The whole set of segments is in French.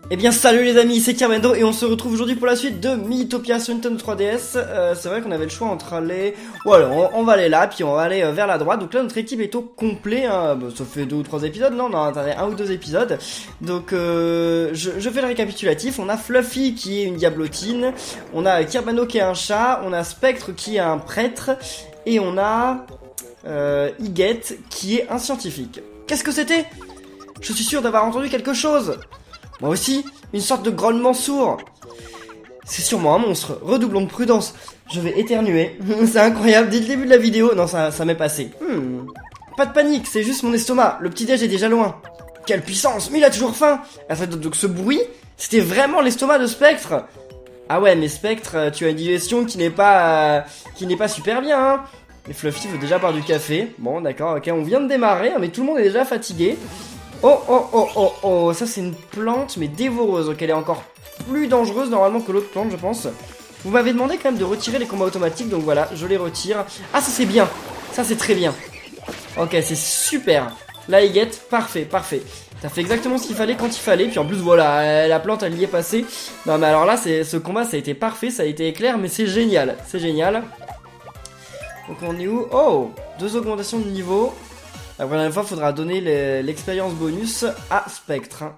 Eh bien salut les amis, c'est Kermendo et on se retrouve aujourd'hui pour la suite de Mythopia sur Nintendo 3DS. C'est vrai qu'on avait le choix entre aller... Voilà, on va aller là, puis on va aller vers la droite. Donc là notre équipe est au complet, hein. Bah, ça fait 2 ou 3 épisodes, non, attendez, 1 ou 2 épisodes. Donc je fais le récapitulatif. On a Fluffy qui est une diablotine, on a Kermendo qui est un chat, on a Spectre qui est un prêtre, et on a Higet qui est un scientifique. Qu'est-ce que c'était? Je suis sûr d'avoir entendu quelque chose. Moi aussi, une sorte de grognement sourd. C'est sûrement un monstre, redoublons de prudence. Je vais éternuer, c'est incroyable, dès le début de la vidéo, non ça m'est passé. Pas de panique, c'est juste mon estomac, le petit-déj est déjà loin. Quelle puissance, mais il a toujours faim. Donc ce bruit, c'était vraiment l'estomac de Spectre. Ah ouais, mais Spectre, tu as une digestion qui n'est pas super bien, hein. Et Fluffy veut déjà boire du café. Bon d'accord, ok, on vient de démarrer, mais tout le monde est déjà fatigué. Oh, ça c'est une plante mais dévoreuse, donc elle est encore plus dangereuse normalement que l'autre plante je pense. Vous m'avez demandé quand même de retirer les combats automatiques, donc voilà, je les retire. Ah ça c'est bien, ça c'est très bien. Ok, c'est super. Là Higet, parfait. T'as fait exactement ce qu'il fallait quand il fallait, puis en plus voilà, la plante elle y est passée. Non mais alors là, ce combat ça a été parfait, ça a été éclair, mais c'est génial, c'est génial. Donc on est où? Oh, 2 augmentations de niveau. La prochaine fois, il faudra donner l'expérience bonus à Spectre. Hein.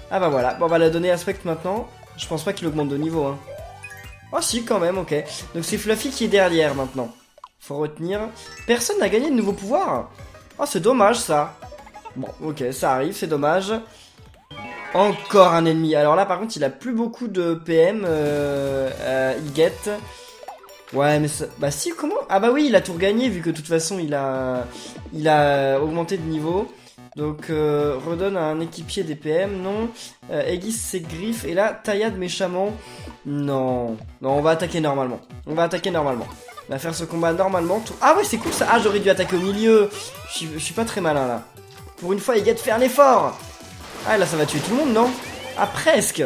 Ah bah voilà, bon, on va la donner à Spectre maintenant. Je pense pas qu'il augmente de niveau. Hein. Oh si, quand même, ok. Donc c'est Fluffy qui est derrière maintenant. Faut retenir. Personne n'a gagné de nouveau pouvoir. Oh, c'est dommage ça. Bon, ok, ça arrive, c'est dommage. Encore un ennemi. Alors là, par contre, il a plus beaucoup de PM. Higet. Ouais mais ça... Bah si, comment? Ah bah oui, il a tout regagné vu que de toute façon il a augmenté de niveau. Donc redonne à un équipier des PM, non. Aiguise ses griffes et là taillade méchamment. Non, on va attaquer normalement. On va faire ce combat normalement. Ah ouais c'est cool ça. Ah j'aurais dû attaquer au milieu. Je suis pas très malin là. Pour une fois Higet fait un effort. Ah là ça va tuer tout le monde, non? Ah presque.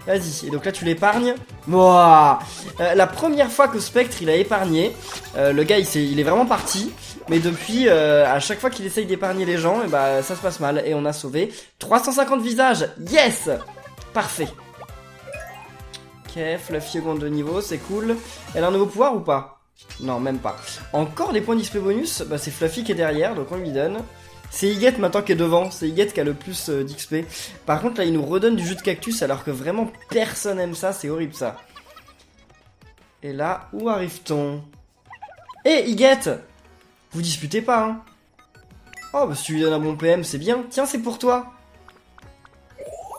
Vas-y, et donc là tu l'épargnes. Mouah. La première fois que Spectre il a épargné, le gars il est vraiment parti. Mais depuis, à chaque fois qu'il essaye d'épargner les gens, et bah ça se passe mal. Et on a sauvé 350 visages. Yes. Parfait. Ok, Fluffy augmente de niveau, c'est cool. Elle a un nouveau pouvoir ou pas? Non, même pas. Encore des points d'XP bonus. Bah c'est Fluffy qui est derrière, donc on lui donne. C'est Higet maintenant qui est devant, c'est Higet qui a le plus d'XP. Par contre là il nous redonne du jus de cactus alors que vraiment personne aime ça, c'est horrible ça. Et là, où arrive-t-on? Eh Higet! Vous disputez pas hein? Oh bah si tu lui donnes un bon PM c'est bien, tiens c'est pour toi.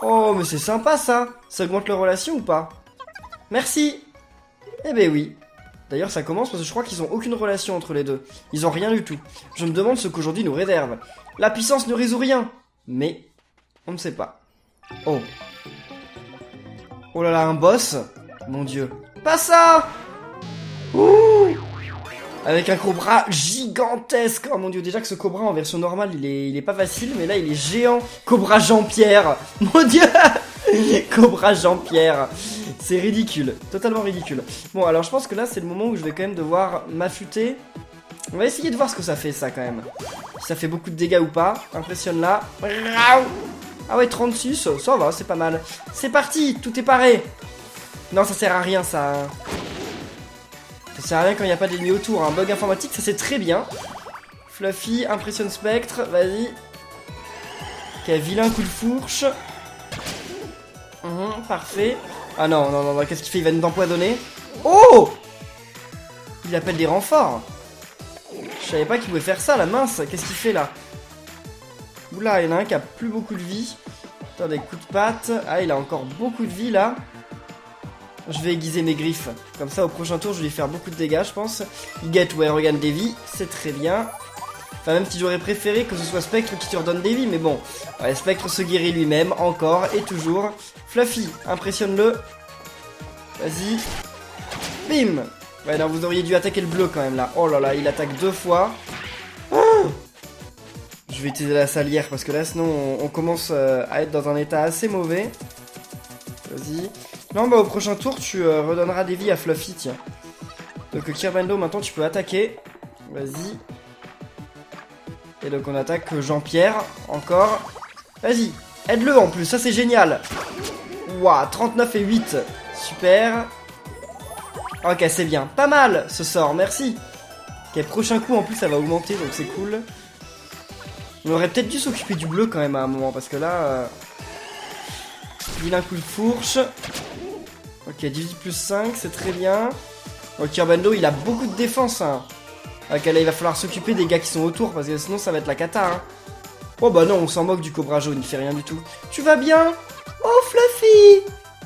Oh mais c'est sympa ça, ça augmente leur relation ou pas? Merci. Eh ben oui. D'ailleurs ça commence parce que je crois qu'ils ont aucune relation entre les deux. Ils ont rien du tout. Je me demande ce qu'aujourd'hui nous réserve. La puissance ne résout rien. Mais, on ne sait pas. Oh. Oh là là, un boss. Mon dieu. Pas ça. Ouh. Avec un cobra gigantesque. Oh mon dieu, déjà que ce cobra en version normale, il est pas facile. Mais là, il est géant. Cobra Jean-Pierre. Mon dieu. Cobra Jean-Pierre. C'est ridicule. Totalement ridicule. Bon, alors je pense que là, c'est le moment où je vais quand même devoir m'affûter. On va essayer de voir ce que ça fait ça quand même. Si ça fait beaucoup de dégâts ou pas. Impressionne là. Ah ouais 36, ça va, c'est pas mal. C'est parti, tout est paré. Non ça sert à rien ça. Ça sert à rien quand il n'y a pas d'ennemis autour. Un bug informatique ça c'est très bien. Fluffy impressionne Spectre, vas-y. Ok, vilain coup de fourche. Parfait. Ah non, qu'est-ce qu'il fait? Il va nous empoisonner. Oh! Il appelle des renforts. Je savais pas qu'il pouvait faire ça, la mince. Qu'est-ce qu'il fait là? Oula, il y en a un qui a plus beaucoup de vie. Attendez, coup de patte. Ah, il a encore beaucoup de vie là. Je vais aiguiser mes griffes. Comme ça, au prochain tour, je vais lui faire beaucoup de dégâts, je pense. Higet, ouais, regagne des vies. C'est très bien. Enfin, même si j'aurais préféré que ce soit Spectre qui te redonne des vies. Mais bon, ouais, Spectre se guérit lui-même, encore et toujours. Fluffy, impressionne-le. Vas-y. Bim. Ouais, non, vous auriez dû attaquer le bleu quand même là. Oh là là, il attaque 2 fois. Oh, je vais utiliser la salière parce que là, sinon, on commence à être dans un état assez mauvais. Vas-y. Non, bah au prochain tour, tu redonneras des vies à Fluffy, tiens. Donc, Kermendo, maintenant, tu peux attaquer. Vas-y. Et donc, on attaque Jean-Pierre, encore. Vas-y. Aide-le en plus, ça c'est génial. Ouah, 39 et 8. Super. Ok, c'est bien. Pas mal ce sort, merci. Ok, prochain coup en plus ça va augmenter, donc c'est cool. On aurait peut-être dû s'occuper du bleu quand même à un moment, parce que là... Vilain coup de fourche. Ok, 18 plus 5, c'est très bien. Ok, Kirbendo, il a beaucoup de défense. Hein. Ok, là, il va falloir s'occuper des gars qui sont autour, parce que sinon, ça va être la cata. Hein. Oh bah non, on s'en moque du cobra jaune, il fait rien du tout. Tu vas bien? Oh, Fluffy!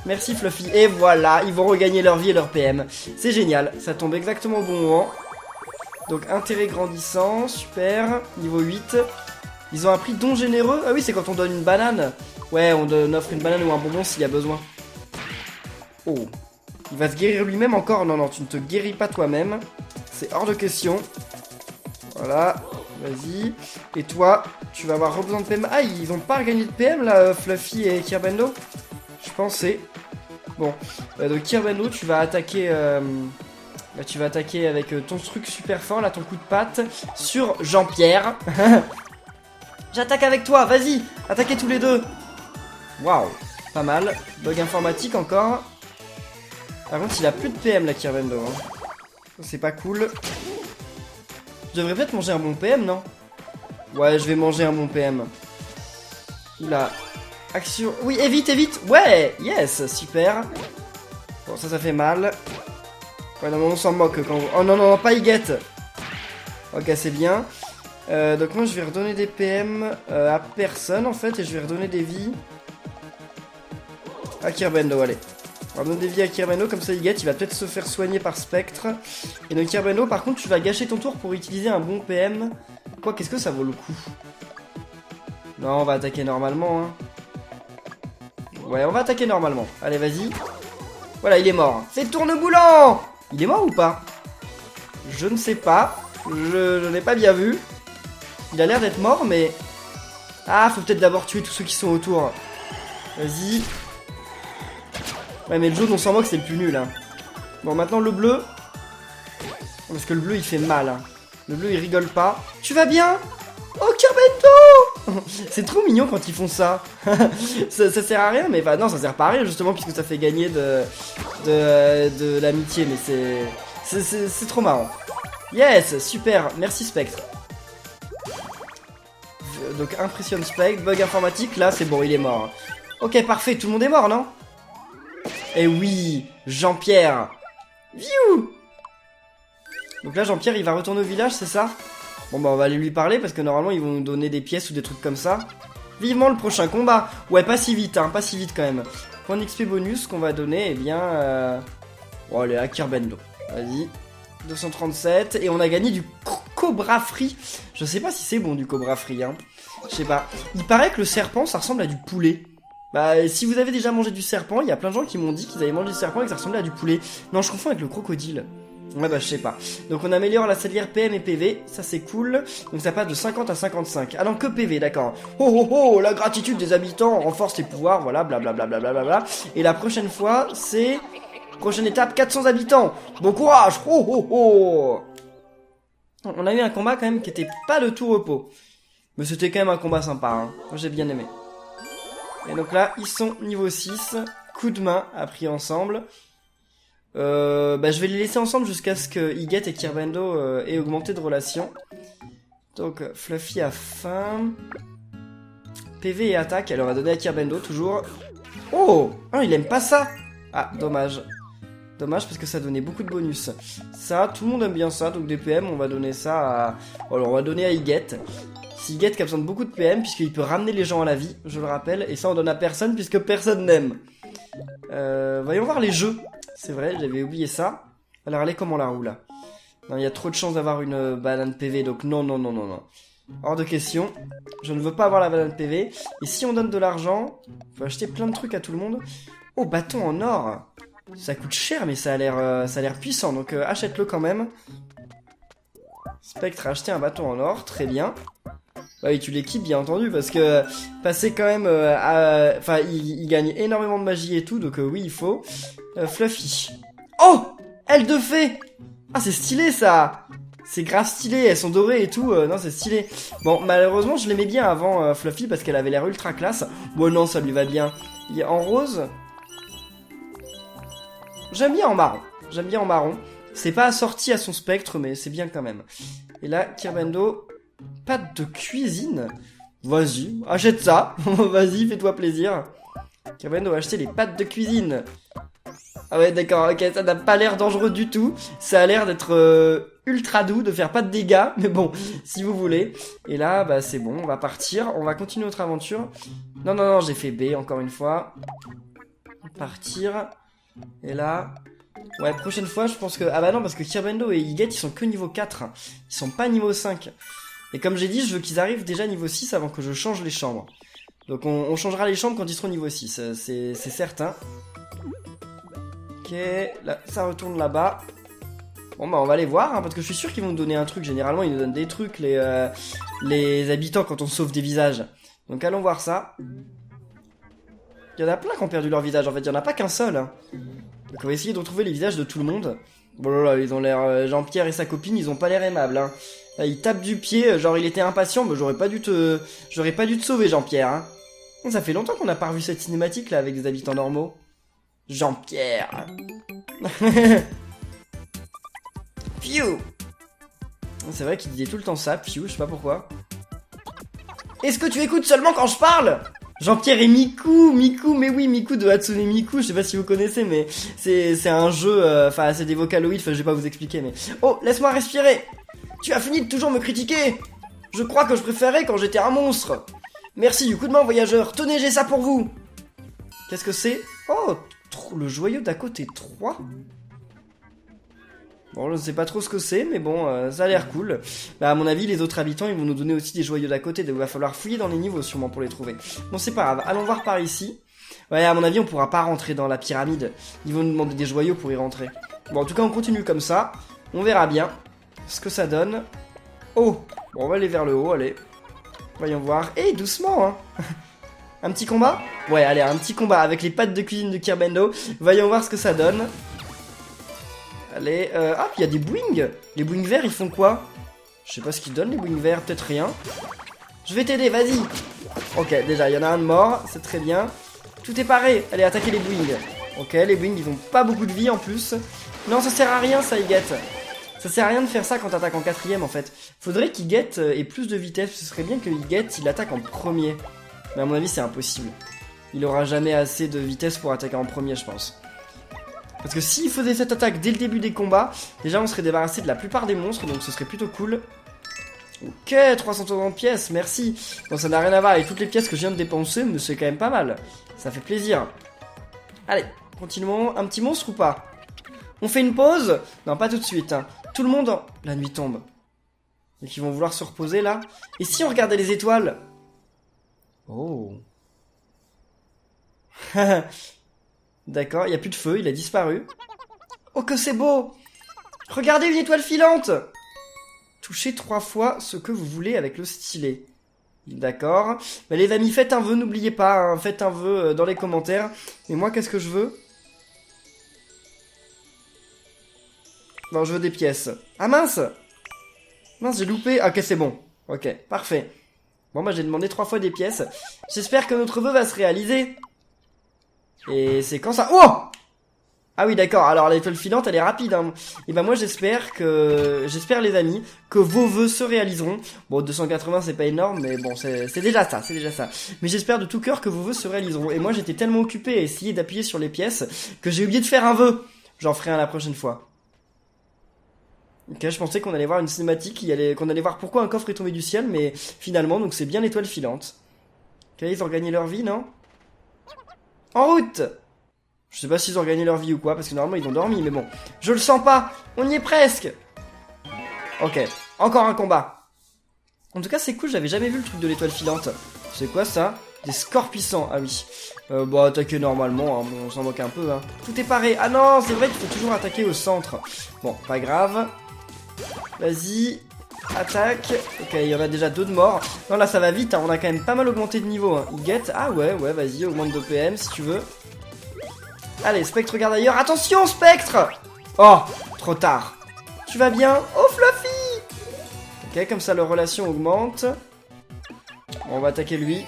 Merci, Fluffy. Et voilà, ils vont regagner leur vie et leur PM. C'est génial, ça tombe exactement au bon moment. Donc, intérêt grandissant, super. Niveau 8. Ils ont appris don généreux. Ah oui, c'est quand on donne une banane. Ouais, on offre une banane ou un bonbon s'il y a besoin. Oh. Il va se guérir lui-même encore? Non, non, tu ne te guéris pas toi-même. C'est hors de question. Voilà. Vas-y. Et toi, tu vas avoir besoin de PM. Ah, ils ont pas gagné de PM là, Fluffy et Kirbendo? Je pensais. Bon. Donc Kirbendo, tu vas attaquer... tu vas attaquer avec ton truc super fort, là, ton coup de patte, sur Jean-Pierre. J'attaque avec toi, vas-y. Attaquez tous les deux. Waouh. Pas mal. Bug informatique encore. Par contre, il a plus de PM là, Kirbendo. Hein. C'est pas cool. Je devrais peut-être manger un bon PM, non? Ouais, je vais manger un bon PM. Oula. Action. Oui, évite, évite. Ouais, yes, super. Bon, ça fait mal. Ouais, non, mais on s'en moque quand... Oh non, non, non, pas Higuette. Ok, c'est bien. Donc moi, je vais redonner des PM à personne, en fait, et je vais redonner des vies à Kirbendo, allez. On va donner des vies à Kirbendo, comme ça Higuette, il va peut-être se faire soigner par Spectre. Et donc Kirbendo, par contre, tu vas gâcher ton tour pour utiliser un bon PM. Quoi, qu'est-ce que ça vaut le coup? Non, on va attaquer normalement, hein. Ouais, on va attaquer normalement. Allez, vas-y. Voilà, il est mort. C'est Tourneboulant! Il est mort ou pas? Je ne sais pas. Je n'ai pas bien vu. Il a l'air d'être mort, mais... Ah, faut peut-être d'abord tuer tous ceux qui sont autour. Vas-y. Ouais, mais le jaune, on s'en moque, c'est le plus nul. Hein. Bon, maintenant le bleu. Parce que le bleu, il fait mal. Hein. Le bleu, il rigole pas. Tu vas bien? Oh, Kirbendo! C'est trop mignon quand ils font ça. Ça sert à rien, mais enfin, non, ça sert pas à rien, justement, puisque ça fait gagner de l'amitié, mais c'est trop marrant. Yes, super, merci Spectre. Donc, impressionne Spectre, bug informatique, là, c'est bon, il est mort. Ok, parfait, tout le monde est mort, non? Eh oui, Jean-Pierre. Viou! Donc là, Jean-Pierre, il va retourner au village, c'est ça? Bon, bah, on va aller lui parler, parce que normalement, ils vont nous donner des pièces ou des trucs comme ça. Vivement le prochain combat. Ouais, pas si vite, hein, pas si vite quand même. Point d'XP bonus qu'on va donner, eh bien... Bon, allez, à Kirbendo. Vas-y. 237, et on a gagné du Cobra Free. Je sais pas si c'est bon, du Cobra Free, hein. Je sais pas. Il paraît que le serpent, ça ressemble à du poulet. Bah, si vous avez déjà mangé du serpent, il y a plein de gens qui m'ont dit qu'ils avaient mangé du serpent et que ça ressemblait à du poulet. Non, je confonds avec le crocodile. Ouais, bah, je sais pas. Donc, on améliore la salière PM et PV. Ça, c'est cool. Donc, ça passe de 50 à 55. Ah non, que PV, d'accord. Oh, oh, oh, la gratitude des habitants renforce les pouvoirs. Voilà, blablabla. Et la prochaine fois, c'est... Prochaine étape, 400 habitants. Bon courage. Oh, oh, oh. On a eu un combat, quand même, qui était pas de tout repos. Mais c'était quand même un combat sympa, hein. Moi, j'ai bien aimé. Et donc là, ils sont niveau 6. Coup de main appris ensemble. Bah, je vais les laisser ensemble jusqu'à ce que Higuette et Kirbendo aient augmenté de relation. Donc, Fluffy a faim. PV et attaque, elle va donner à Kirbendo, toujours. Oh! Ah, il aime pas ça! Ah, dommage. Dommage parce que ça donnait beaucoup de bonus. Ça, tout le monde aime bien ça, donc des PM, on va donner ça à... Alors, on va donner à Higuette. C'est Higuette qui a besoin de beaucoup de PM, puisqu'il peut ramener les gens à la vie, je le rappelle. Et ça, on donne à personne, puisque personne n'aime. Voyons voir les jeux. C'est vrai, j'avais oublié ça. Alors, allez, comment on la roule, là? Non, il y a trop de chances d'avoir une banane PV, donc non, non, non, non, non. Hors de question. Je ne veux pas avoir la banane PV. Et si on donne de l'argent, faut acheter plein de trucs à tout le monde. Oh, bâton en or. Ça coûte cher, mais ça a l'air puissant, donc achète-le quand même. Spectre a acheté un bâton en or, très bien. Bah oui, tu l'équipes, bien entendu, parce que passer quand même Enfin, il gagne énormément de magie et tout, donc oui, il faut. Fluffy. Oh! Aile de fée! Ah, c'est stylé, ça! C'est grave stylé, elles sont dorées et tout, non c'est stylé. Bon, malheureusement je l'aimais bien avant Fluffy parce qu'elle avait l'air ultra classe. Bon non, ça lui va bien. Il est en rose. J'aime bien en marron. J'aime bien en marron. C'est pas assorti à son spectre, mais c'est bien quand même. Et là, Kirbendo, pâte de cuisine. Vas-y, achète ça. Vas-y, fais-toi plaisir. Kirbendo a acheté les pâtes de cuisine. Ah ouais, d'accord, ok, ça n'a pas l'air dangereux du tout. Ça a l'air d'être ultra doux, de faire pas de dégâts. Mais bon, si vous voulez. Et là, bah c'est bon, on va partir. On va continuer notre aventure. Non, non, non, j'ai fait B encore une fois. Partir. Et là... Ouais, prochaine fois, je pense que... Ah bah non, parce que Kirbendo et Higet, ils sont que niveau 4. Ils sont pas niveau 5. Et comme j'ai dit, je veux qu'ils arrivent déjà niveau 6 avant que je change les chambres. Donc on changera les chambres quand ils seront niveau 6, c'est certain. Ok, là, ça retourne là-bas. Bon bah on va les voir, hein, parce que je suis sûr qu'ils vont nous donner un truc. Généralement, ils nous donnent des trucs, les habitants, quand on sauve des visages. Donc allons voir ça. Il y en a plein qui ont perdu leur visage, en fait, il y en a pas qu'un seul. Hein. Donc on va essayer de retrouver les visages de tout le monde. Bon là là, ils ont l'air... Jean-Pierre et sa copine, ils ont pas l'air aimables. Hein. Là, il tape du pied, genre il était impatient, mais j'aurais pas dû te sauver, Jean-Pierre. Hein. Ça fait longtemps qu'on n'a pas revu cette cinématique là avec des habitants normaux. Jean-Pierre. Piou. C'est vrai qu'il disait tout le temps ça, Piou, je sais pas pourquoi. Est-ce que tu écoutes seulement quand je parle? Jean-Pierre et Miku, mais oui, Miku de Hatsune Miku, je sais pas si vous connaissez, mais c'est un jeu, enfin c'est des vocaloïdes, enfin je vais pas vous expliquer, mais... Oh, laisse-moi respirer. Tu as fini de toujours me critiquer. Je crois que je préférais quand j'étais un monstre. Merci du coup de main, voyageur. Tenez, j'ai ça pour vous. Qu'est-ce que c'est? Oh, le joyau d'à côté 3. Bon, je ne sais pas trop ce que c'est, mais bon, ça a l'air cool. Bah, à mon avis, les autres habitants, ils vont nous donner aussi des joyaux d'à côté, donc il va falloir fouiller dans les niveaux sûrement pour les trouver. Bon, c'est pas grave, allons voir par ici. Ouais, à mon avis, on pourra pas rentrer dans la pyramide. Ils vont nous demander des joyaux pour y rentrer. Bon, en tout cas, on continue comme ça. On verra bien ce que ça donne. Oh, bon, on va aller vers le haut, allez. Voyons voir. Eh, doucement, hein. Un petit combat? Ouais, allez, un petit combat avec les pâtes de cuisine de Kirbendo. Voyons voir ce que ça donne. Allez, ah, puis il y a des boings. Les boings verts, ils font quoi? Je sais pas ce qu'ils donnent, les boings verts, peut-être rien. Je vais t'aider, vas-y. Ok, déjà, il y en a un de mort, c'est très bien. Tout est paré, allez, attaquer les boings. Ok, les boings, ils ont pas beaucoup de vie en plus. Non, ça sert à rien, ça, Higet. Ça sert à rien de faire ça quand t'attaques en 4ème, en fait. Faudrait qu'Higet ait plus de vitesse, ce serait bien que Higet, il attaque en premier. Mais à mon avis, c'est impossible. Il aura jamais assez de vitesse pour attaquer en premier, je pense. Parce que s'il faisait cette attaque dès le début des combats, déjà on serait débarrassé de la plupart des monstres, donc ce serait plutôt cool. Ok, 360 pièces, merci. Bon, ça n'a rien à voir avec toutes les pièces que je viens de dépenser, mais c'est quand même pas mal. Ça fait plaisir. Allez, continuons. Un petit monstre ou pas? On fait une pause? Non, pas tout de suite. Hein. Tout le monde... La nuit tombe. Donc ils vont vouloir se reposer là. Et si on regardait les étoiles? Oh. D'accord, il n'y a plus de feu, il a disparu. Oh que c'est beau! Regardez une étoile filante! Touchez 3 fois ce que vous voulez avec le stylet. D'accord. Mais les amis, faites un vœu, n'oubliez pas, hein, faites un vœu dans les commentaires. Mais moi, qu'est-ce que je veux? Non, je veux des pièces. Ah mince! Mince, j'ai loupé. Ok, c'est bon. Ok, parfait. Bon, bah j'ai demandé 3 fois des pièces. J'espère que notre vœu va se réaliser. Et c'est quand ça... Oh! Ah oui, d'accord. Alors, l'étoile filante, elle est rapide. Hein. Et ben moi, j'espère les amis, que vos vœux se réaliseront. Bon, 280, c'est pas énorme, mais bon, c'est déjà ça, c'est déjà ça. Mais j'espère de tout cœur que vos vœux se réaliseront. Et moi, j'étais tellement occupé à essayer d'appuyer sur les pièces que j'ai oublié de faire un vœu. J'en ferai un la prochaine fois. Ok, je pensais qu'on allait voir une cinématique, qu'on allait voir pourquoi un coffre est tombé du ciel, mais finalement, donc c'est bien l'étoile filante. Ok, ils ont gagné leur vie, non? En route! Je sais pas s'ils ont gagné leur vie ou quoi, parce que normalement ils ont dormi, mais bon. Je le sens pas! On y est presque! Ok, encore un combat. En tout cas, c'est cool, j'avais jamais vu le truc de l'étoile filante. C'est quoi ça? Des scorpissants, ah oui. Bon, attaquer normalement, hein. Bon, on s'en moque un peu. Hein. Tout est paré. Ah non, c'est vrai qu'il faut toujours attaquer au centre. Bon, pas grave. Vas-y. Attaque. Ok, il y en a déjà 2 de morts. Non, là, ça va vite. Hein. On a quand même pas mal augmenté de niveau. Hein. Higet. Ah ouais, vas-y, augmente de PM si tu veux. Allez, Spectre, regarde ailleurs. Attention, Spectre! Oh, trop tard. Tu vas bien? Oh, Fluffy! Ok, comme ça leur relation augmente. Bon, on va attaquer lui.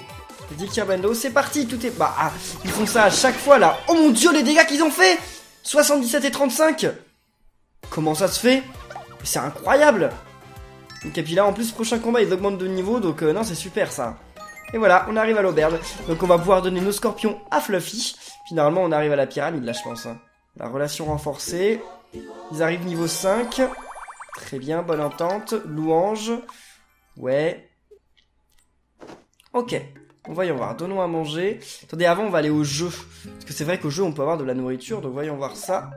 Dit Kirbendo, c'est parti, tout est... Bah, ah, ils font ça à chaque fois, là. Oh mon dieu, les dégâts qu'ils ont fait 77 et 35. Comment ça se fait? C'est incroyable. Ok, et puis là, en plus, prochain combat, ils augmentent de niveau, donc non, c'est super, ça. Et voilà, on arrive à l'auberge. Donc on va pouvoir donner nos scorpions à Fluffy. Finalement, on arrive à la pyramide, là, je pense. Hein. La relation renforcée. Ils arrivent niveau 5. Très bien, bonne entente. Louange. Ouais. Ok. Bon, voyons voir, donnons à manger. Attendez, avant on va aller au jeu. Parce que c'est vrai qu'au jeu on peut avoir de la nourriture, donc voyons voir ça.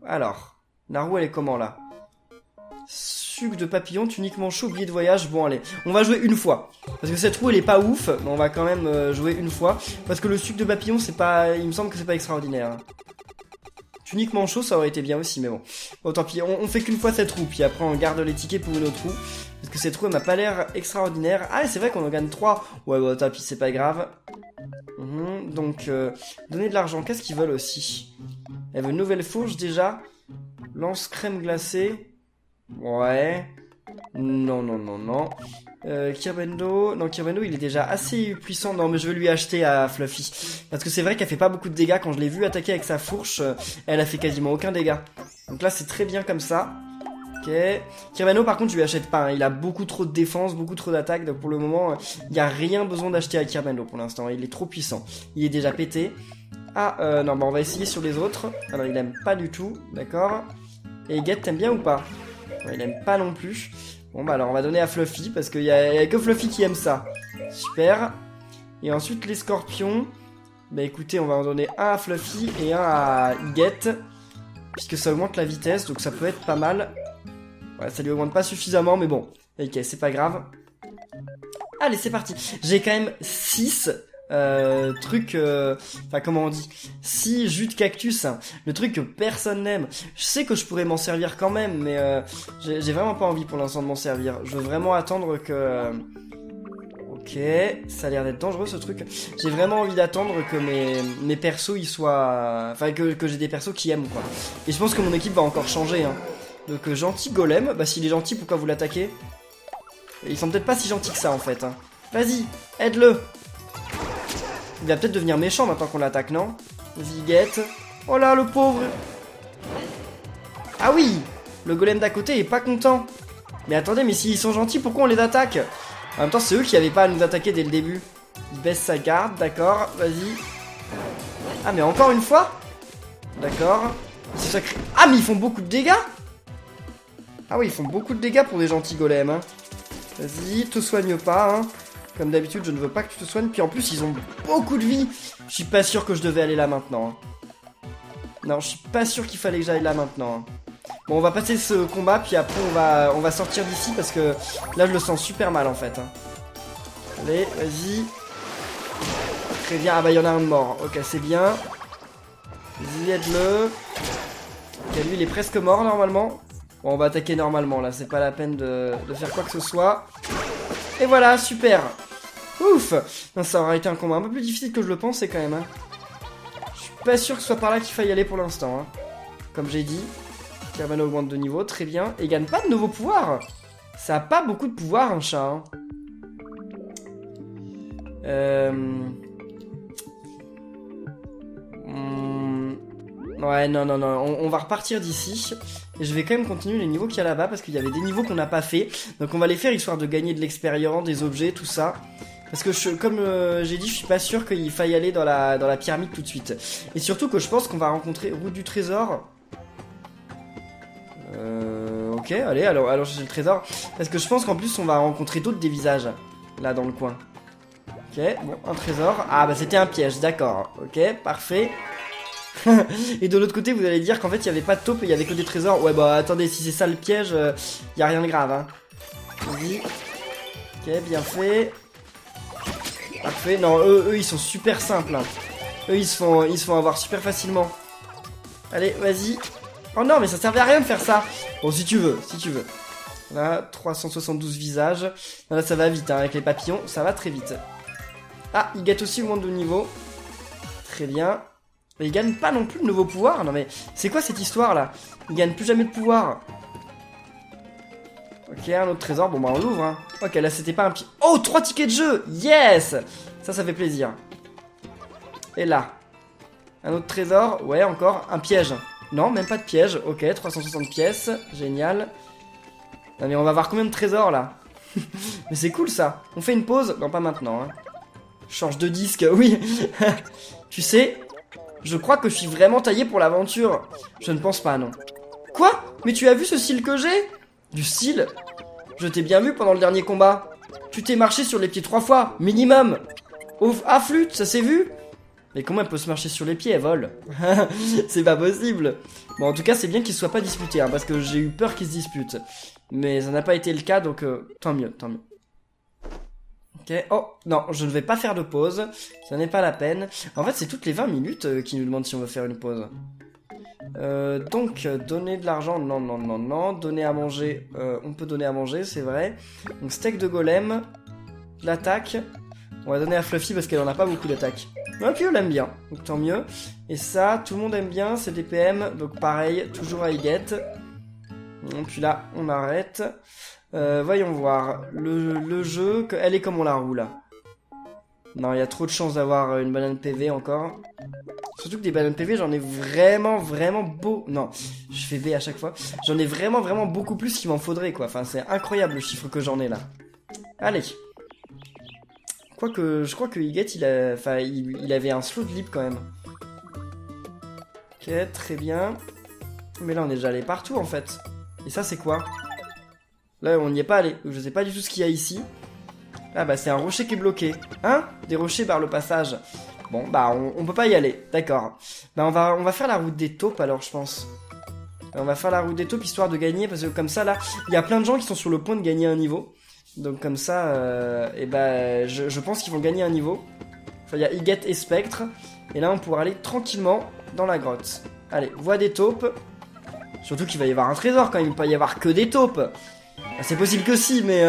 Alors, la roue elle est comment là? Sucre de papillon, tunique manchot, billet de voyage. Bon allez, on va jouer une fois. Parce que cette roue elle est pas ouf, mais on va quand même jouer une fois. Parce que le sucre de papillon c'est pas... Il me semble que c'est pas extraordinaire. Tunique manchot ça aurait été bien aussi, mais bon. Bon tant pis, on fait qu'une fois cette roue, puis après on garde les tickets pour une autre roue. Parce que cette roue elle m'a pas l'air extraordinaire. Ah c'est vrai qu'on en gagne 3. Ouais bon tant pis c'est pas grave. Donc donner de l'argent, qu'est-ce qu'ils veulent aussi? Elle veut une nouvelle fourche déjà. Lance crème glacée. Ouais. Non. Kirbendo. Non, Kirbendo il est déjà assez puissant. Non mais je vais lui acheter à Fluffy. Parce que c'est vrai qu'elle fait pas beaucoup de dégâts. Quand je l'ai vu attaquer avec sa fourche, elle a fait quasiment aucun dégât. Donc là c'est très bien comme ça. Ok. Kirbendo par contre je lui achète pas. Hein. Il a beaucoup trop de défense, beaucoup trop d'attaque. Donc pour le moment, il n'y a rien besoin d'acheter à Kirbendo pour l'instant. Il est trop puissant. Il est déjà pété. Ah non bah on va essayer sur les autres. Alors il aime pas du tout. D'accord. Et Get t'aimes bien ou pas? Ouais, il aime pas non plus. Bon bah alors on va donner à Fluffy parce qu'il y a que Fluffy qui aime ça. Super. Et ensuite les scorpions. Bah écoutez, on va en donner un à Fluffy et un à Get. Puisque ça augmente la vitesse, donc ça peut être pas mal. Ouais, ça lui augmente pas suffisamment, mais bon. Ok, c'est pas grave. Allez, c'est parti. J'ai quand même 6 trucs... Enfin, comment on dit? 6 jus de cactus. Hein. Le truc que personne n'aime. Je sais que je pourrais m'en servir quand même, mais j'ai vraiment pas envie pour l'instant de m'en servir. Je veux vraiment attendre que... Ok, ça a l'air d'être dangereux ce truc. J'ai vraiment envie d'attendre que mes persos ils soient... Enfin, que j'ai des persos qui aiment, quoi. Et je pense que mon équipe va encore changer, hein. Donc gentil golem, bah s'il est gentil pourquoi vous l'attaquez? Ils sont peut-être pas si gentils que ça en fait hein. Vas-y, aide-le. Il va peut-être devenir méchant maintenant qu'on l'attaque, non? Vas-y Get. Oh là le pauvre. Ah oui. Le golem d'à côté est pas content. Mais attendez, mais s'ils sont gentils, pourquoi on les attaque? En même temps c'est eux qui avaient pas à nous attaquer dès le début. Il baisse sa garde, d'accord, vas-y. Ah mais encore une fois. D'accord. Ah mais ils font beaucoup de dégâts. Ah oui, ils font beaucoup de dégâts pour des gentils golems. Hein. Vas-y, te soigne pas. Hein. Comme d'habitude, je ne veux pas que tu te soignes. Puis en plus, ils ont beaucoup de vie. Je suis pas sûr que je devais aller là maintenant. Hein. Non, je suis pas sûr qu'il fallait que j'aille là maintenant. Hein. Bon, on va passer ce combat. Puis après, on va sortir d'ici. Parce que là, je le sens super mal en fait. Hein. Allez, vas-y. Très bien. Ah bah, il y en a un de mort. Ok, c'est bien. Vas-y, aide-le. Ok, lui, il est presque mort normalement. Bon, on va attaquer normalement, là, c'est pas la peine de faire quoi que ce soit. Et voilà, super. Ouf. Non, ça aura été un combat un peu plus difficile que je le pensais quand même. Hein. Je suis pas sûr que ce soit par là qu'il faille aller pour l'instant. Hein. Comme j'ai dit. Kirbendo augmente de niveau, très bien. Et il gagne pas de nouveaux pouvoirs. Ça a pas beaucoup de pouvoirs, un chat. Hein. Ouais, non, on va repartir d'ici. Et je vais quand même continuer les niveaux qu'il y a là-bas, parce qu'il y avait des niveaux qu'on n'a pas fait. Donc on va les faire histoire de gagner de l'expérience, des objets, tout ça. Parce que comme j'ai dit, je suis pas sûr qu'il faille aller dans la pyramide tout de suite. Et surtout que je pense qu'on va rencontrer route du trésor. Ok, allez, alors chercher le trésor. Parce que je pense qu'en plus on va rencontrer d'autres des visages. Là dans le coin. Ok, bon, un trésor. Ah bah c'était un piège, d'accord. Ok, parfait. Et de l'autre côté vous allez dire qu'en fait il n'y avait pas de taupe et il y avait que des trésors. Ouais bah attendez, si c'est ça le piège, il n'y a rien de grave hein. Vas-y. Ok, bien fait. Parfait, non eux ils sont super simples hein. Eux ils se font avoir super facilement. Allez vas-y. Oh non mais ça servait à rien de faire ça. Bon si tu veux. Là 372 visages. Non, là ça va vite hein, avec les papillons, ça va très vite. Ah il gâte aussi au monde de niveau. Très bien. Mais il gagne pas non plus de nouveaux pouvoirs. Non mais c'est quoi cette histoire là? Il gagne plus jamais de pouvoir. Ok, un autre trésor, bon bah on l'ouvre hein. Ok, là c'était pas un pied. Oh, 3 tickets de jeu. Yes. Ça fait plaisir. Et là, un autre trésor, ouais encore, un piège. Non, même pas de piège, ok, 360 pièces, génial. Non mais on va voir combien de trésors là. Mais c'est cool ça. On fait une pause? Non, pas maintenant hein. Change de disque, oui. Tu sais, je crois que je suis vraiment taillé pour l'aventure. Je ne pense pas, non. Quoi? Mais tu as vu ce style que j'ai? Du style? Je t'ai bien vu pendant le dernier combat. Tu t'es marché sur les pieds 3 fois, minimum. Ouf, ah flûte, ça s'est vu? Mais comment elle peut se marcher sur les pieds, elle vole? C'est pas possible. Bon, en tout cas, c'est bien qu'ils soient pas disputés, hein, parce que j'ai eu peur qu'ils se disputent. Mais ça n'a pas été le cas, donc tant mieux, tant mieux. Ok, oh, non, je ne vais pas faire de pause. Ça n'est pas la peine. En fait, c'est toutes les 20 minutes qu'ils nous demandent si on veut faire une pause. Donc, donner de l'argent, non, non, non, non. Donner à manger, on peut donner à manger, c'est vrai. Donc, steak de golem, de l'attaque. On va donner à Fluffy parce qu'elle en a pas beaucoup d'attaque. Et puis, elle aime bien, donc tant mieux. Et ça, tout le monde aime bien, c'est des PM. Donc, pareil, toujours à Higuette. Et puis là, on arrête. Voyons voir. Le jeu, elle est comme on la roule là. Non, il y a trop de chances d'avoir une banane PV encore. Surtout que des bananes PV, j'en ai vraiment beau. Non, je fais B à chaque fois. J'en ai vraiment beaucoup plus qu'il m'en faudrait quoi. Enfin, c'est incroyable le chiffre que j'en ai là. Allez. Quoique, je crois que Higuette, il avait un slot de libre quand même. Ok, très bien. Mais là, on est déjà allé partout en fait. Et ça, c'est quoi? Là, on n'y est pas allé. Je sais pas du tout ce qu'il y a ici. Ah bah, c'est un rocher qui est bloqué. Hein? Des rochers barrent le passage. Bon, bah, on peut pas y aller. D'accord. Bah, on va faire la route des taupes alors, je pense. On va faire la route des taupes histoire de gagner. Parce que comme ça, là, il y a plein de gens qui sont sur le point de gagner un niveau. Donc comme ça, et bah, je pense qu'ils vont gagner un niveau. Enfin, il y a Higuette et Spectre. Et là, on pourra aller tranquillement dans la grotte. Allez, voie des taupes. Surtout qu'il va y avoir un trésor quand même, il ne peut pas y avoir que des taupes. Ah, c'est possible que si, mais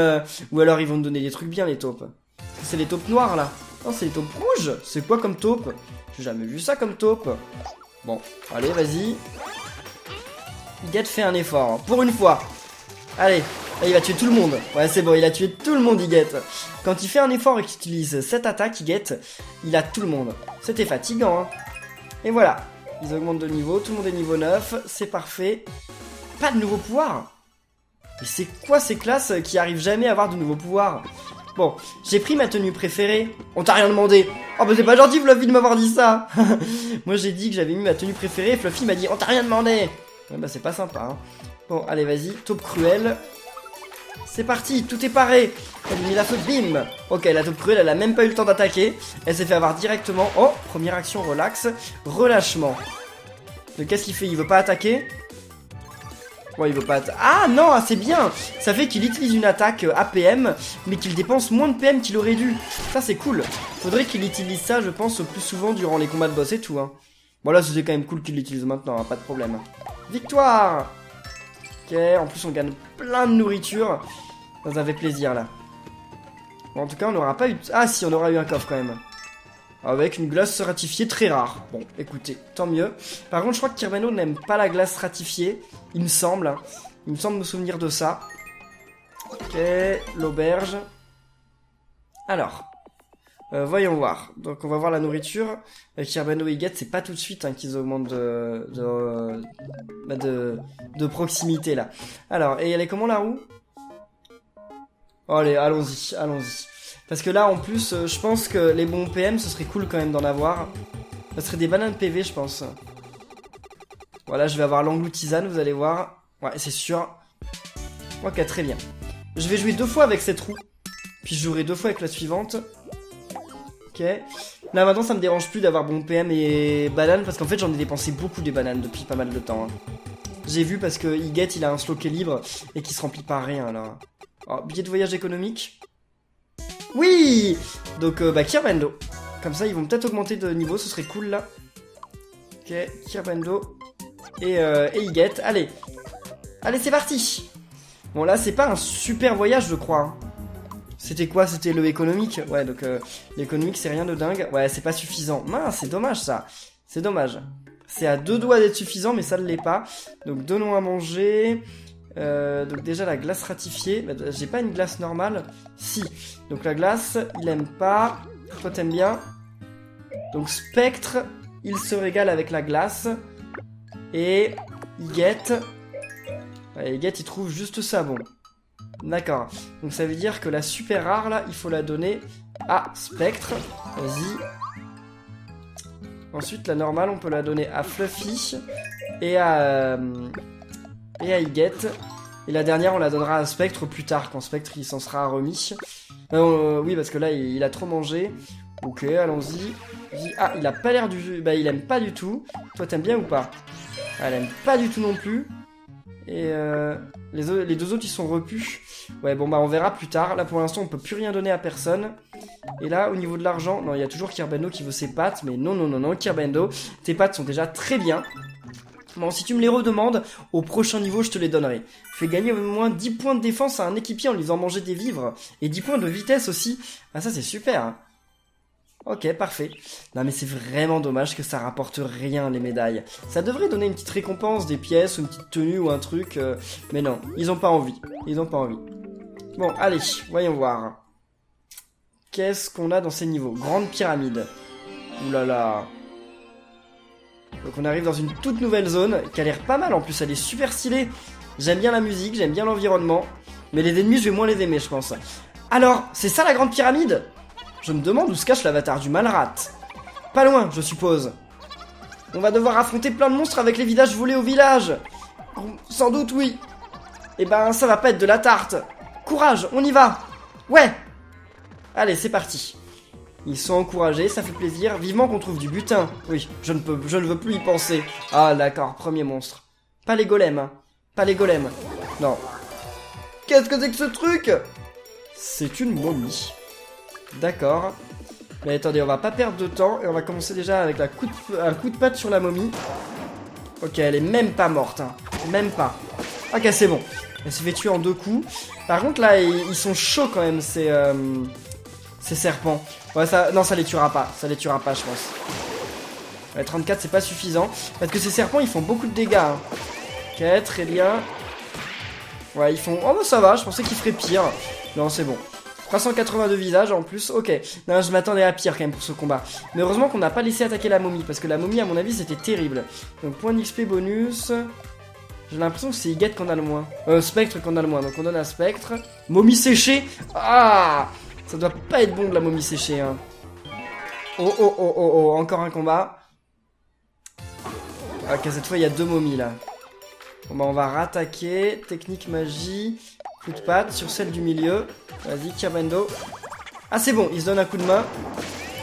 ou alors ils vont me donner des trucs bien les taupes. C'est les taupes noires là. Non, c'est les taupes rouges. C'est quoi comme taupe? J'ai jamais vu ça comme taupe. Bon, allez, vas-y. Higuette fait un effort, hein, pour une fois. Allez, là, il va tuer tout le monde. Ouais, c'est bon, il a tué tout le monde, Higuette. Quand il fait un effort et qu'il utilise cette attaque, Higuette, il a tout le monde. C'était fatigant, hein. Et voilà. Ils augmentent de niveau, tout le monde est niveau 9, c'est parfait. Pas de nouveaux pouvoirs. Mais c'est quoi ces classes qui arrivent jamais à avoir de nouveaux pouvoirs? Bon, j'ai pris ma tenue préférée. On t'a rien demandé. Oh bah c'est pas gentil Fluffy de m'avoir dit ça. Moi j'ai dit que j'avais mis ma tenue préférée, Fluffy m'a dit on t'a rien demandé. Ouais bah c'est pas sympa hein. Bon allez vas-y, taupe cruelle. C'est parti, tout est paré. Elle a mis la feu, bim. Ok, la taupe cruelle, elle a même pas eu le temps d'attaquer. Elle s'est fait avoir directement. Oh, première action, relax. Relâchement. Donc qu'est-ce qu'il fait? Il veut pas attaquer? Ouais, il veut pas attaquer. Ah non, c'est bien. Ça fait qu'il utilise une attaque APM, mais qu'il dépense moins de PM qu'il aurait dû. Ça, c'est cool. Faudrait qu'il utilise ça, je pense, plus souvent durant les combats de boss et tout. Hein. Bon, là, c'était quand même cool qu'il l'utilise maintenant, hein, pas de problème. Victoire. Ok, en plus, on gagne plein de nourriture. Ça fait plaisir, là. Bon, en tout cas, on n'aura pas eu... Ah, si, on aura eu un coffre, quand même. Avec une glace ratifiée très rare. Bon, écoutez, tant mieux. Par contre, je crois que Kirbano n'aime pas la glace ratifiée. Il me semble. Hein. Il me semble me souvenir de ça. Ok, l'auberge. Alors, voyons voir. Donc, on va voir la nourriture. Kirbano et Higuette, c'est pas tout de suite hein, qu'ils augmentent de proximité, là. Alors, et elle est comment, la roue? Oh, allez, allons-y, allons-y. Parce que là, en plus, je pense que les bons PM, ce serait cool quand même d'en avoir. Ça serait des bananes PV, je pense. Voilà, je vais avoir l'anglou tisane, vous allez voir. Ouais, c'est sûr. Ok, très bien. Je vais jouer 2 fois avec cette roue. Puis je jouerai 2 fois avec la suivante. Ok. Là, maintenant, ça me dérange plus d'avoir bon PM et bananes. Parce qu'en fait, j'en ai dépensé beaucoup des bananes depuis pas mal de temps. Hein. J'ai vu parce que Higuette, il a un slot qui est libre et qui se remplit par rien, alors. Oh, billet de voyage économique. Oui. Donc, bah, Kirbando. Comme ça, ils vont peut-être augmenter de niveau, ce serait cool, là. Ok, Kirbando. Et Higuette, allez. Allez, c'est parti. Bon, là, c'est pas un super voyage, je crois. Hein. C'était quoi? C'était le économique? Ouais, donc, l'économique, c'est rien de dingue. Ouais, c'est pas suffisant. Mince, c'est dommage, ça. C'est dommage. C'est à 2 doigts d'être suffisant, mais ça ne l'est pas. Donc, donnons à manger. Donc déjà la glace ratifiée, bah, j'ai pas une glace normale. Si, donc la glace, il aime pas. Toi t'aimes bien. Donc Spectre, il se régale avec la glace. Et Higet, ouais, Higet il trouve juste ça bon. D'accord, donc ça veut dire que la super rare là, il faut la donner à Spectre. Vas-y. Ensuite la normale, on peut la donner à Fluffy et à Higet. Et la dernière, on la donnera à Spectre plus tard, quand Spectre il s'en sera remis. Oui, parce que là, il a trop mangé. Ok, allons-y. Ah, il a pas l'air du... Bah, il aime pas du tout. Toi, t'aimes bien ou pas? Ah, elle aime pas du tout non plus. Et les deux autres, ils sont repus. Ouais, bon, bah, on verra plus tard. Là, pour l'instant, on peut plus rien donner à personne. Et là, au niveau de l'argent... Non, il y a toujours Kirbendo qui veut ses pattes. Mais non, non, non, non, Kirbendo, tes pattes sont déjà très bien. Bon, si tu me les redemandes, au prochain niveau, je te les donnerai. Fais gagner au moins 10 points de défense à un équipier en lui faisant manger des vivres. Et 10 points de vitesse aussi. Ah, ça, c'est super, hein. Ok, parfait. Non, mais c'est vraiment dommage que ça rapporte rien, les médailles. Ça devrait donner une petite récompense, des pièces, ou une petite tenue, ou un truc. Mais non, ils ont pas envie. Ils ont pas envie. Bon, allez, voyons voir. Qu'est-ce qu'on a dans ces niveaux? Grande pyramide. Ouh là là. Donc on arrive dans une toute nouvelle zone, qui a l'air pas mal en plus, elle est super stylée. J'aime bien la musique, j'aime bien l'environnement. Mais les ennemis, je vais moins les aimer, je pense. Alors, c'est ça la grande pyramide? Je me demande où se cache l'avatar du Malrat. Pas loin, je suppose. On va devoir affronter plein de monstres avec les villages volés au village. Sans doute, oui. Eh ben, ça va pas être de la tarte. Courage, on y va. Ouais. Allez, c'est parti. Ils sont encouragés, ça fait plaisir. Vivement qu'on trouve du butin. Oui, je ne veux plus y penser. Ah, d'accord, premier monstre. Pas les golems, hein. Pas les golems. Non. Qu'est-ce que c'est que ce truc? C'est une momie. D'accord. Mais attendez, on va pas perdre de temps. Et on va commencer déjà avec un coup de patte sur la momie. Ok, elle est même pas morte, hein. Même pas. Ok, c'est bon. Elle s'est fait tuer en 2 coups. Par contre, là, ils sont chauds quand même, ces serpents. Ouais, non, ça les tuera pas. Ça les tuera pas, je pense. Ouais, 34, c'est pas suffisant. Parce que ces serpents, ils font beaucoup de dégâts, hein. Ok, très bien. Ouais, ils font... Oh, bah ça va, je pensais qu'ils feraient pire. Non, c'est bon. 382 visages en plus, ok. Non, je m'attendais à pire quand même pour ce combat. Mais heureusement qu'on n'a pas laissé attaquer la momie. Parce que la momie, à mon avis, c'était terrible. Donc, point d'XP bonus... J'ai l'impression que c'est Higet qu'on a le moins. Spectre qu'on a le moins. Donc on donne à Spectre. Momie séchée. Ah, ça doit pas être bon de la momie séchée, hein. Oh, oh, oh, oh, oh. Encore un combat. Ok, cette fois, il y a 2 momies, là. Bon, bah, on va rattaquer. Technique magie. Coup de patte sur celle du milieu. Vas-y, Kirbendo. Ah, c'est bon. Il se donne un coup de main.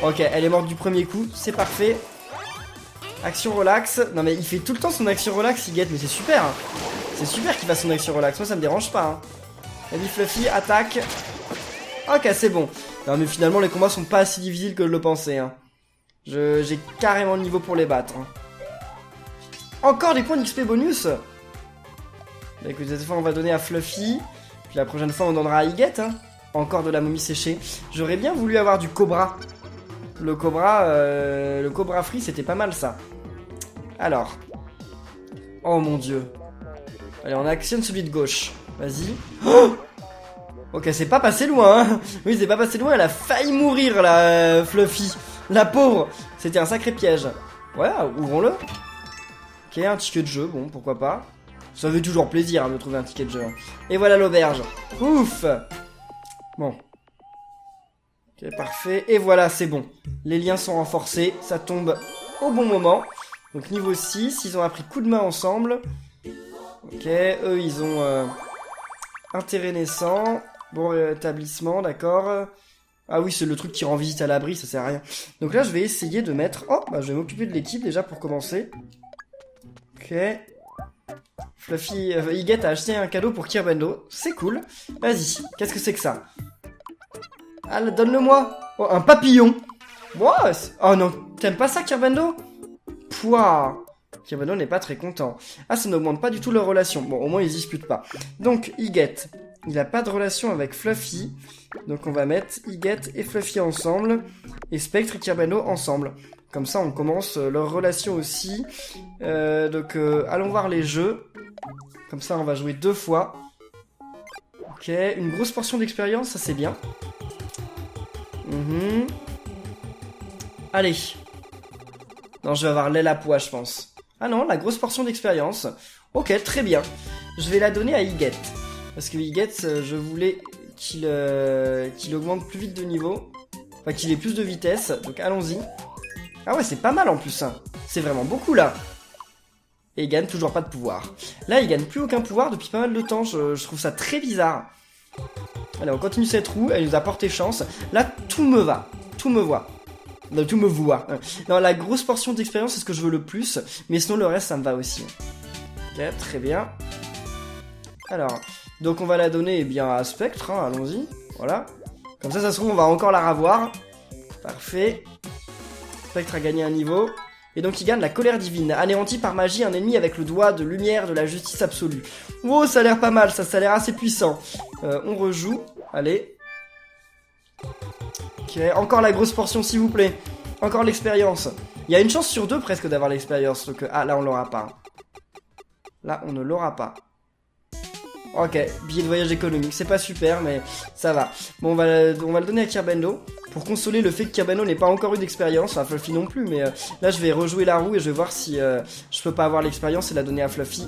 Ok, elle est morte du premier coup. C'est parfait. Action relax. Non mais il fait tout le temps son action relax, Higet, mais c'est super, hein. C'est super qu'il fasse son action relax, moi ça me dérange pas, hein. Vas-y Fluffy, attaque. Ok, c'est bon. Non mais finalement les combats sont pas si difficiles que je le pensais, hein. J'ai carrément le niveau pour les battre, hein. Encore des points d'XP bonus. Bah écoute, cette fois on va donner à Fluffy. Puis la prochaine fois on donnera à Higet, hein. Encore de la momie séchée. J'aurais bien voulu avoir du cobra. Le Cobra Free, c'était pas mal ça. Alors. Oh mon dieu. Allez, on actionne celui de gauche. Vas-y. Oh, ok, c'est pas passé loin, hein. Oui, c'est pas passé loin. Elle a failli mourir, la Fluffy. La pauvre. C'était un sacré piège. Ouais, ouvrons-le. Ok, un ticket de jeu. Bon, pourquoi pas. Ça fait toujours plaisir, hein, de trouver un ticket de jeu. Et voilà l'auberge. Ouf. Bon. Ok, parfait. Et voilà, c'est bon. Les liens sont renforcés. Ça tombe au bon moment. Donc, niveau 6, ils ont appris coup de main ensemble. Ok, eux, ils ont intérêt naissant. Bon établissement, d'accord. Ah oui, c'est le truc qui rend visite à l'abri, ça sert à rien. Donc là, je vais essayer de mettre... Oh, bah, je vais m'occuper de l'équipe déjà pour commencer. Ok. Fluffy... Higet a acheté un cadeau pour Kirbendo. C'est cool. Vas-y, qu'est-ce que c'est que ça? Ah, donne-le-moi. Oh, un papillon. What? Oh non, t'aimes pas ça, Kirbendo? Pouah. Kirbendo n'est pas très content. Ah, ça n'augmente pas du tout leur relation. Bon, au moins, ils se disputent pas. Donc, Higet, il a pas de relation avec Fluffy. Donc, on va mettre Higet et Fluffy ensemble. Et Spectre et Kirbendo ensemble. Comme ça, on commence leur relation aussi. Donc, allons voir les jeux. Comme ça, on va jouer 2 fois. Ok, une grosse portion d'expérience, ça c'est bien. Allez. Non, je vais avoir l'aile à pois, je pense. Ah non, la grosse portion d'expérience. Ok, très bien. Je vais la donner à Higet. Parce que Higet, je voulais qu'il augmente plus vite de niveau. Enfin, qu'il ait plus de vitesse. Donc allons-y. Ah ouais, c'est pas mal en plus. Hein. C'est vraiment beaucoup là. Et il gagne toujours pas de pouvoir. Là, il gagne plus aucun pouvoir depuis pas mal de temps. Je trouve ça très bizarre. Allez, on continue cette roue. Elle nous a porté chance. Là, tout me va. Tout me voit. Non, tout me voit. Non, la grosse portion d'expérience, c'est ce que je veux le plus. Mais sinon, le reste, ça me va aussi. Ok, très bien. Alors, donc on va la donner eh bien, à Spectre. Hein, allons-y. Voilà. Comme ça se trouve, on va encore la revoir. Parfait. Spectre a gagné un niveau. Et donc il gagne la colère divine. Anéanti par magie un ennemi avec le doigt de lumière de la justice absolue. Wow, ça a l'air pas mal, ça a l'air assez puissant. On rejoue. Allez. Ok, encore la grosse portion s'il vous plaît. Encore l'expérience. Il y a une chance sur 2 presque d'avoir l'expérience. Donc, ah, là on l'aura pas. Là on ne l'aura pas. Ok, billet de voyage économique, c'est pas super, mais ça va. Bon, on va le donner à Kirbendo, pour consoler le fait que Kirbendo n'ait pas encore eu d'expérience, enfin Fluffy non plus, mais là je vais rejouer la roue et je vais voir si je peux pas avoir l'expérience et la donner à Fluffy.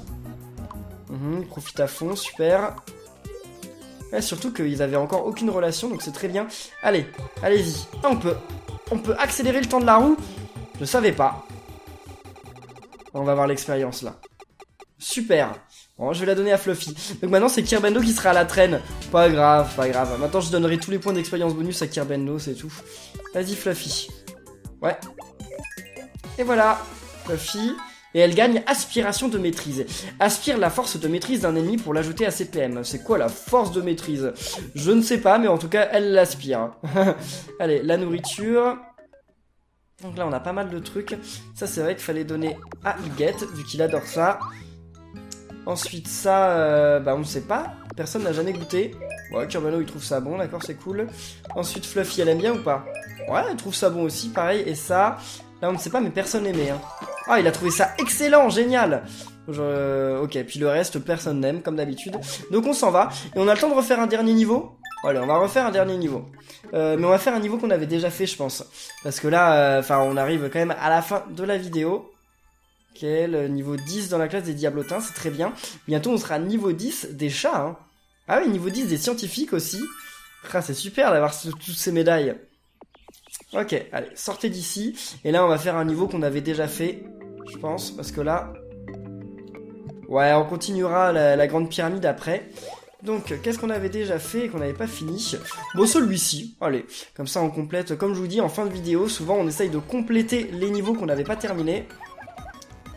Il profite à fond, super. Ouais, surtout qu'ils avaient encore aucune relation, donc c'est très bien. Allez, allez-y. Ah, on peut accélérer le temps de la roue. Je savais pas. On va avoir l'expérience là. Super. Bon, je vais la donner à Fluffy. Donc maintenant c'est Kirbendo qui sera à la traîne. Pas grave, pas grave. Maintenant je donnerai tous les points d'expérience bonus à Kirbendo, c'est tout. Vas-y Fluffy. Ouais. Et voilà. Fluffy. Et elle gagne aspiration de maîtrise. Aspire la force de maîtrise d'un ennemi pour l'ajouter à ses PM. C'est quoi la force de maîtrise? Je ne sais pas, mais en tout cas elle l'aspire. Allez, la nourriture. Donc là on a pas mal de trucs. Ça c'est vrai qu'il fallait donner à Higet, vu qu'il adore ça. Ensuite ça, bah on ne sait pas, personne n'a jamais goûté. Ouais, Kirbendo il trouve ça bon, d'accord, c'est cool. Ensuite Fluffy elle aime bien ou pas? Ouais, elle trouve ça bon aussi, pareil. Et ça, là on ne sait pas mais personne n'aimait. Hein. Ah, il a trouvé ça excellent, génial. Ok, puis le reste personne n'aime comme d'habitude. Donc on s'en va, et on a le temps de refaire un dernier niveau. Allez, on va refaire un dernier niveau. Mais on va faire un niveau qu'on avait déjà fait je pense. Parce que là, enfin on arrive quand même à la fin de la vidéo. Ok, le niveau 10 dans la classe des diablotins, c'est très bien. Bientôt, on sera niveau 10 des chats. Hein. Ah oui, niveau 10 des scientifiques aussi. Ah, c'est super d'avoir toutes ces médailles. Ok, allez, sortez d'ici. Et là, on va faire un niveau qu'on avait déjà fait, je pense. Parce que là... Ouais, on continuera la grande pyramide après. Donc, qu'est-ce qu'on avait déjà fait et qu'on n'avait pas fini? Bon, celui-ci, allez. Comme ça, on complète. Comme je vous dis, en fin de vidéo, souvent, on essaye de compléter les niveaux qu'on n'avait pas terminés.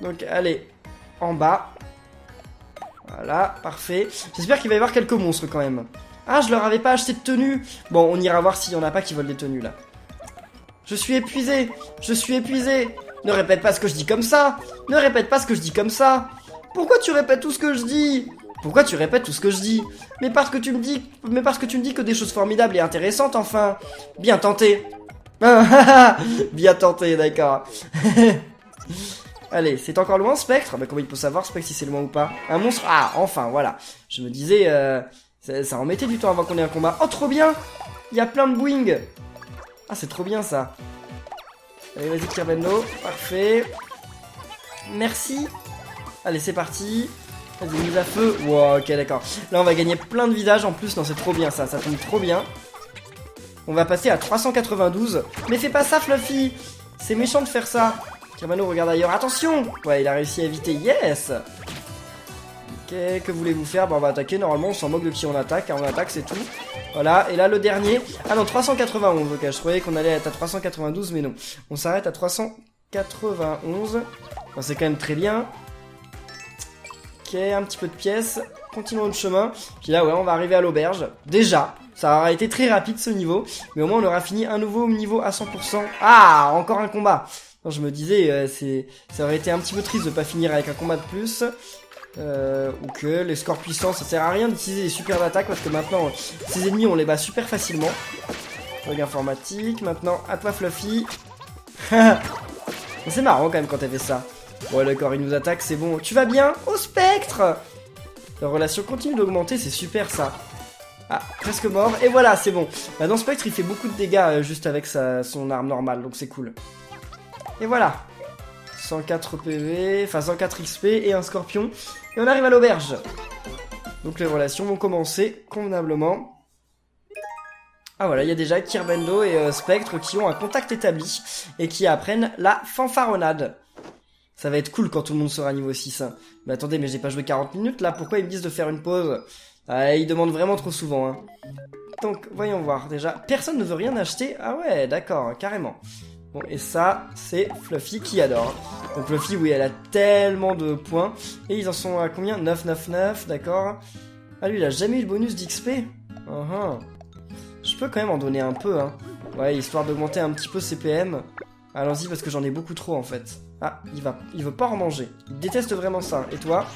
Donc allez, en bas. Voilà, parfait. J'espère qu'il va y avoir quelques monstres quand même. Ah, je leur avais pas acheté de tenue. Bon, on ira voir s'il y en a pas qui volent des tenues là. Je suis épuisé. Je suis épuisé. Ne répète pas ce que je dis comme ça. Ne répète pas ce que je dis comme ça. Pourquoi tu répètes tout ce que je dis? Pourquoi tu répètes tout ce que je dis? Mais parce que tu me dis que des choses formidables et intéressantes enfin. Bien tenté. Bien tenté, d'accord. Allez, c'est encore loin, Spectre? Bah, comment il peut savoir, Spectre, si c'est loin ou pas? Un monstre? Ah, enfin, voilà. Je me disais, ça en mettait du temps avant qu'on ait un combat. Oh, trop bien! Il y a plein de Boeing. Ah, c'est trop bien, ça. Allez, vas-y, Kirbendo. Parfait. Merci. Allez, c'est parti. Vas-y, mise à feu. Wow, ok, d'accord. Là, on va gagner plein de visages en plus. Non, c'est trop bien, ça. Ça tombe trop bien. On va passer à 392. Mais fais pas ça, Fluffy! C'est méchant de faire ça. Kirbendo regarde ailleurs, attention! Ouais, il a réussi à éviter, yes! Ok, que voulez-vous faire? Bah on va attaquer, normalement on s'en moque de qui on attaque, car on attaque c'est tout. Voilà, et là le dernier... Ah non, 391, ok, je croyais qu'on allait être à 392, mais non. On s'arrête à 391. Bon, c'est quand même très bien. Ok, un petit peu de pièces, continuons le chemin. Puis là, ouais, on va arriver à l'auberge. Déjà, ça aura été très rapide ce niveau, mais au moins on aura fini un nouveau niveau à 100%. Ah, encore un combat! Non, je me disais, ça aurait été un petit peu triste de pas finir avec un combat de plus. Ou que les scores puissants, ça sert à rien d'utiliser les super attaques parce que maintenant, ces ennemis, on les bat super facilement. Bug informatique, maintenant, à toi Fluffy. C'est marrant quand même quand elle fait ça. Ouais d'accord, il nous attaque, c'est bon. Tu vas bien? Oh Spectre! La relation continue d'augmenter, c'est super ça. Ah, presque mort, et voilà, c'est bon. Maintenant Spectre il fait beaucoup de dégâts juste avec son arme normale, donc c'est cool. Et voilà. 104 PV, enfin 104 XP et un scorpion. Et on arrive à l'auberge. Donc les relations vont commencer convenablement. Ah voilà, il y a déjà Kirbendo et Spectre qui ont un contact établi et qui apprennent la fanfaronnade. Ça va être cool quand tout le monde sera niveau 6. Hein. Mais attendez, mais j'ai pas joué 40 minutes là, pourquoi ils me disent de faire une pause? Ah, ils demandent vraiment trop souvent. Hein. Donc, voyons voir déjà. Personne ne veut rien acheter? Ah ouais, d'accord, carrément. Bon, et ça, c'est Fluffy qui adore. Donc Fluffy, oui, elle a tellement de points. Et ils en sont à combien? 999, d'accord. Ah lui, il a jamais eu de bonus d'XP. Je peux quand même en donner un peu, hein. Ouais, histoire d'augmenter un petit peu ses PM. Allons-y, parce que j'en ai beaucoup trop, en fait. Ah, il veut pas en manger. Il déteste vraiment ça. Et toi?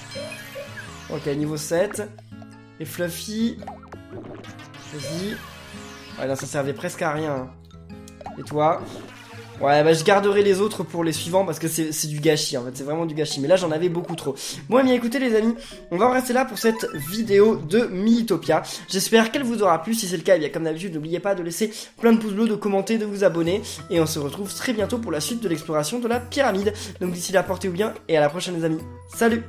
Ok, niveau 7. Et Fluffy... Vas-y. Ouais, là, ça servait presque à rien. Hein. Et toi? Ouais, bah je garderai les autres pour les suivants parce que c'est du gâchis en fait, c'est vraiment du gâchis. Mais là j'en avais beaucoup trop. Bon, bien écoutez les amis, on va en rester là pour cette vidéo de Miitopia. J'espère qu'elle vous aura plu, si c'est le cas, eh bien comme d'habitude n'oubliez pas de laisser plein de pouces bleus, de commenter, de vous abonner. Et on se retrouve très bientôt pour la suite de l'exploration de la pyramide. Donc d'ici là, portez-vous bien et à la prochaine les amis. Salut!